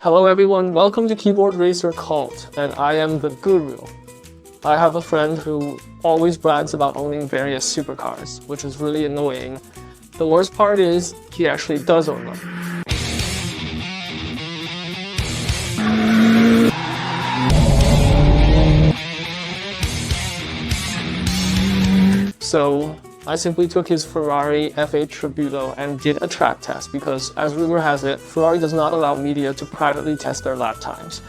Hello everyone, welcome to Keyboard Racer Cult, and I am the guru. I have a friend who always brags about owning various supercars, which is really annoying. The worst part is, he actually does own them. So, I simply took his Ferrari F8 Tributo and did a track test because, as rumor has it, Ferrari does not allow media to privately test their lap times.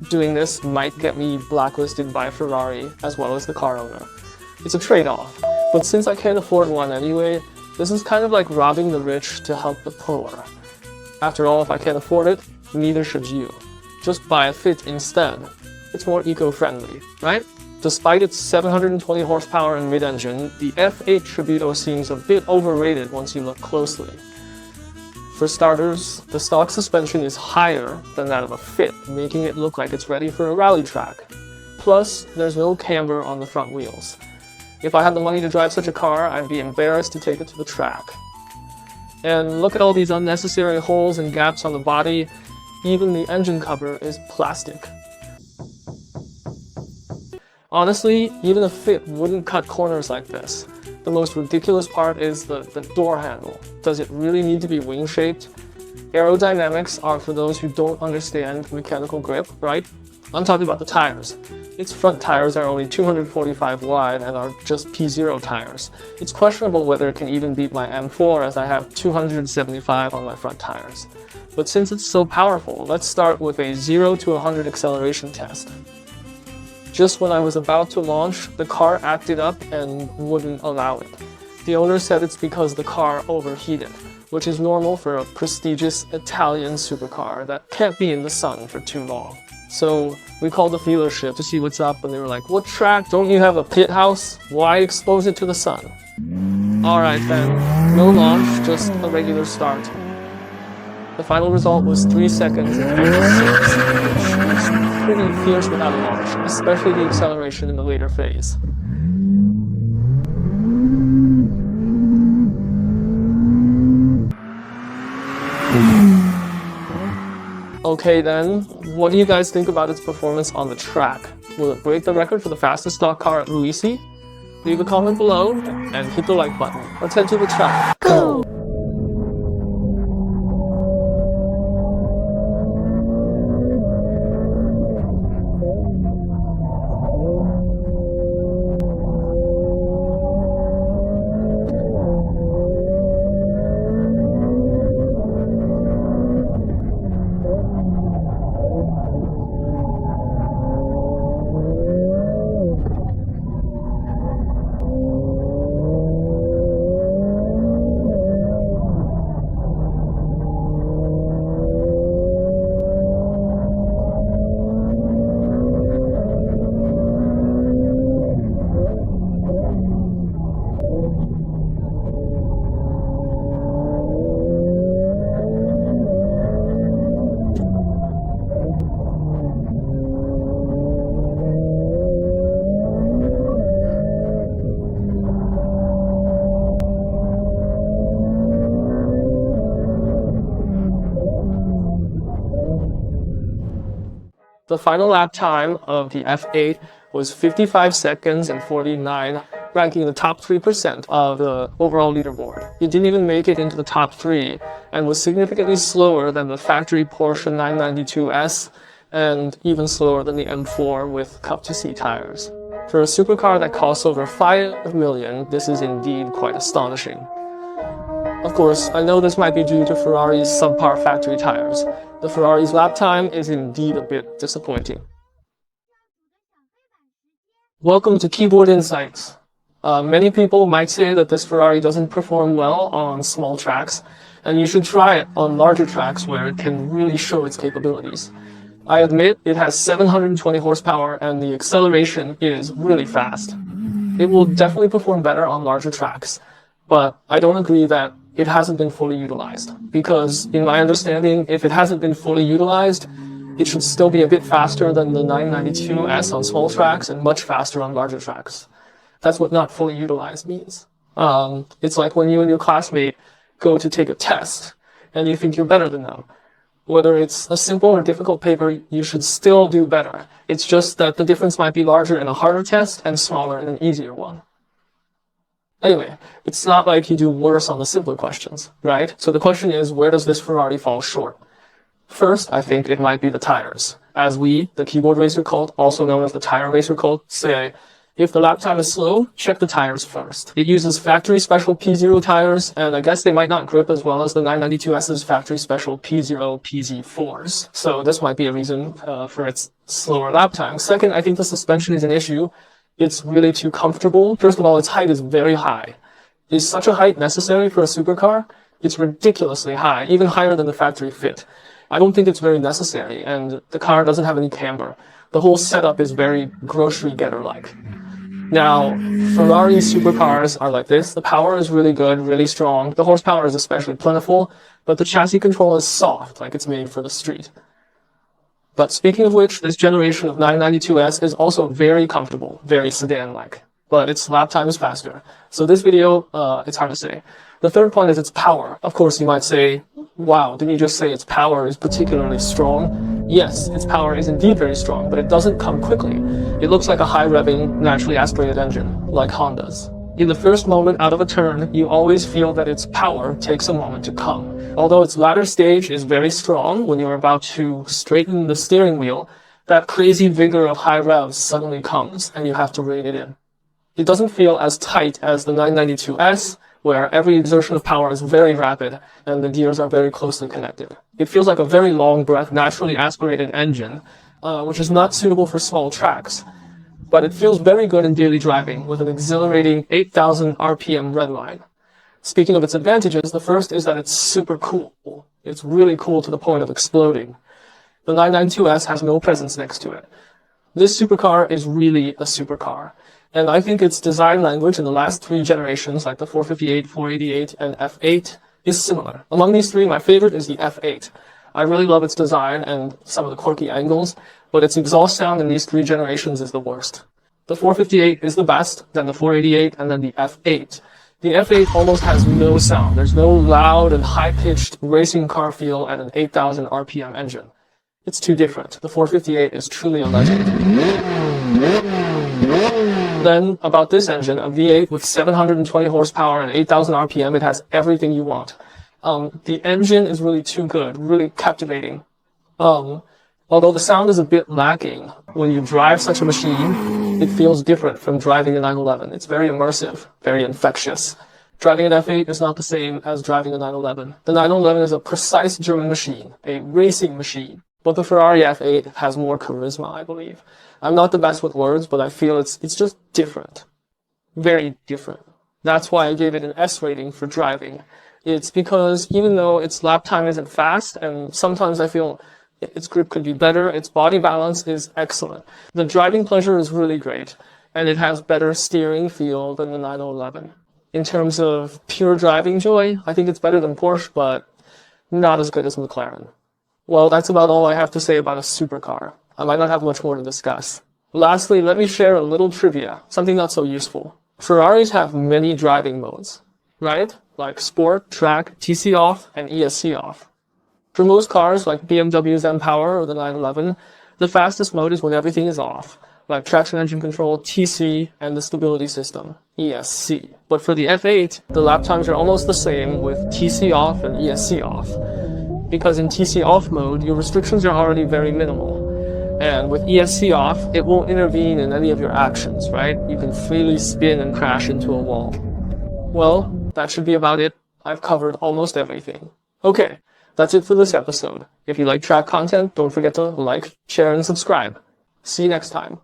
Doing this might get me blacklisted by Ferrari as well as the car owner. It's a trade-off, but since I can't afford one anyway, this is kind of like robbing the rich to help the poor. After all, if I can't afford it, neither should you. Just buy a Fit instead. It's more eco-friendly, right? Despite its 720 horsepower and mid-engine, the F8 Tributo seems a bit overrated once you look closely. For starters, the stock suspension is higher than that of a Fit, making it look like it's ready for a rally track. Plus, there's no camber on the front wheels. If I had the money to drive such a car, I'd be embarrassed to take it to the track. And look at all these unnecessary holes and gaps on the body. Even the engine cover is plastic. Honestly, even a Fit wouldn't cut corners like this. The most ridiculous part is the door handle. Does it really need to be wing-shaped? Aerodynamics are for those who don't understand mechanical grip, right? I'm talking about the tires. Its front tires are only 245 wide and are just P0 tires. It's questionable whether it can even beat my M4 as I have 275 on my front tires. But since it's so powerful, let's start with a 0 to 100 acceleration test. Just when I was about to launch, the car acted up and wouldn't allow it. The owner said it's because the car overheated, which is normal for a prestigious Italian supercar that can't be in the sun for too long. So we called the dealership to see what's up, and they were like, "What track? Don't you have a pit house? Why expose it to the sun?" Alright then, no launch, just a regular start. The final result was 3 seconds and 56, which is pretty fierce without a launch, especially the acceleration in the later phase. Okay then, what do you guys think about its performance on the track? Will it break the record for the fastest stock car at Ruisi? Leave a comment below and hit the like button. Let's head to the track. Go! The final lap time of the F8 was 55 seconds and 49, ranking the top 3% of the overall leaderboard. It didn't even make it into the top 3 and was significantly slower than the factory Porsche 992S and even slower than the M4 with cup-to-seat tires. For a supercar that costs over $5 million, this is indeed quite astonishing. Of course, I know this might be due to Ferrari's subpar factory tires. The Ferrari's lap time is indeed a bit disappointing. Welcome to Keyboard Insights. Many people might say that this Ferrari doesn't perform well on small tracks, and you should try it on larger tracks where it can really show its capabilities. I admit it has 720 horsepower and the acceleration is really fast. It will definitely perform better on larger tracks, but I don't agree that it hasn't been fully utilized, because in my understanding, if it hasn't been fully utilized, it should still be a bit faster than the 992S on small tracks and much faster on larger tracks. That's what not fully utilized means. It's like when you and your classmate go to take a test and you think you're better than them. Whether it's a simple or difficult paper, you should still do better. It's just that the difference might be larger in a harder test and smaller in an easier one. Anyway, it's not like you do worse on the simpler questions, right? So the question is, where does this Ferrari fall short? First, I think it might be the tires. As we, the keyboard racer cult, also known as the tire racer cult, say, if the lap time is slow, check the tires first. It uses factory special P0 tires, and I guess they might not grip as well as the 992S's factory special P0 PZ4s. So this might be a reason for its slower lap time. Second, I think the suspension is an issue. It's really too comfortable. First of all, its height is very high. Is such a height necessary for a supercar? It's ridiculously high, even higher than the factory fit. I don't think it's very necessary, and the car doesn't have any camber. The whole setup is very grocery getter-like. Now, Ferrari supercars are like this. The power is really good, really strong. The horsepower is especially plentiful, but the chassis control is soft, like it's made for the street. But speaking of which, this generation of 992S is also very comfortable, very sedan-like. But its lap time is faster. So this video, it's hard to say. The third point is its power. Of course, you might say, wow, didn't you just say its power is particularly strong? Yes, its power is indeed very strong, but it doesn't come quickly. It looks like a high-revving, naturally aspirated engine, like Honda's. In the first moment out of a turn, you always feel that its power takes a moment to come. Although its latter stage is very strong, when you're about to straighten the steering wheel, that crazy vigor of high revs suddenly comes, and you have to rein it in. It doesn't feel as tight as the 992S, where every exertion of power is very rapid and the gears are very closely connected. It feels like a very long breath, naturally aspirated engine, which is not suitable for small tracks. But it feels very good in daily driving with an exhilarating 8,000 RPM redline. Speaking of its advantages, the first is that it's super cool. It's really cool to the point of exploding. The 992S has no presence next to it. This supercar is really a supercar. And I think its design language in the last three generations, like the 458, 488, and F8, is similar. Among these three, my favorite is the F8. I really love its design and some of the quirky angles, but its exhaust sound in these three generations is the worst. The 458 is the best, then the 488, and then the F8. The F8 almost has no sound. There's no loud and high-pitched racing car feel and an 8,000 RPM engine. It's too different. The 458 is truly a legend. Then, about this engine, a V8 with 720 horsepower and 8,000 RPM, it has everything you want. The engine is really too good, really captivating. Although the sound is a bit lacking, when you drive such a machine, it feels different from driving a 911. It's very immersive, very infectious. Driving an F8 is not the same as driving a 911. The 911 is a precise German machine, a racing machine. But the Ferrari F8 has more charisma, I believe. I'm not the best with words, but I feel it's just different. Very different. That's why I gave it an S rating for driving. It's because even though its lap time isn't fast, and sometimes I feel its grip could be better, its body balance is excellent. The driving pleasure is really great, and it has better steering feel than the 911. In terms of pure driving joy, I think it's better than Porsche, but not as good as McLaren. Well, that's about all I have to say about a supercar. I might not have much more to discuss. Lastly, let me share a little trivia, something not so useful. Ferraris have many driving modes, right? Like Sport, Track, TC Off, and ESC Off. For most cars, like BMW's M-Power or the 911, the fastest mode is when everything is off, like traction engine control, TC, and the stability system, ESC. But for the F8, the lap times are almost the same with TC Off and ESC Off. Because in TC Off mode, your restrictions are already very minimal. And with ESC off, it won't intervene in any of your actions, right? You can freely spin and crash into a wall. Well, that should be about it. I've covered almost everything. Okay, that's it for this episode. If you like track content, don't forget to like, share, and subscribe. See you next time.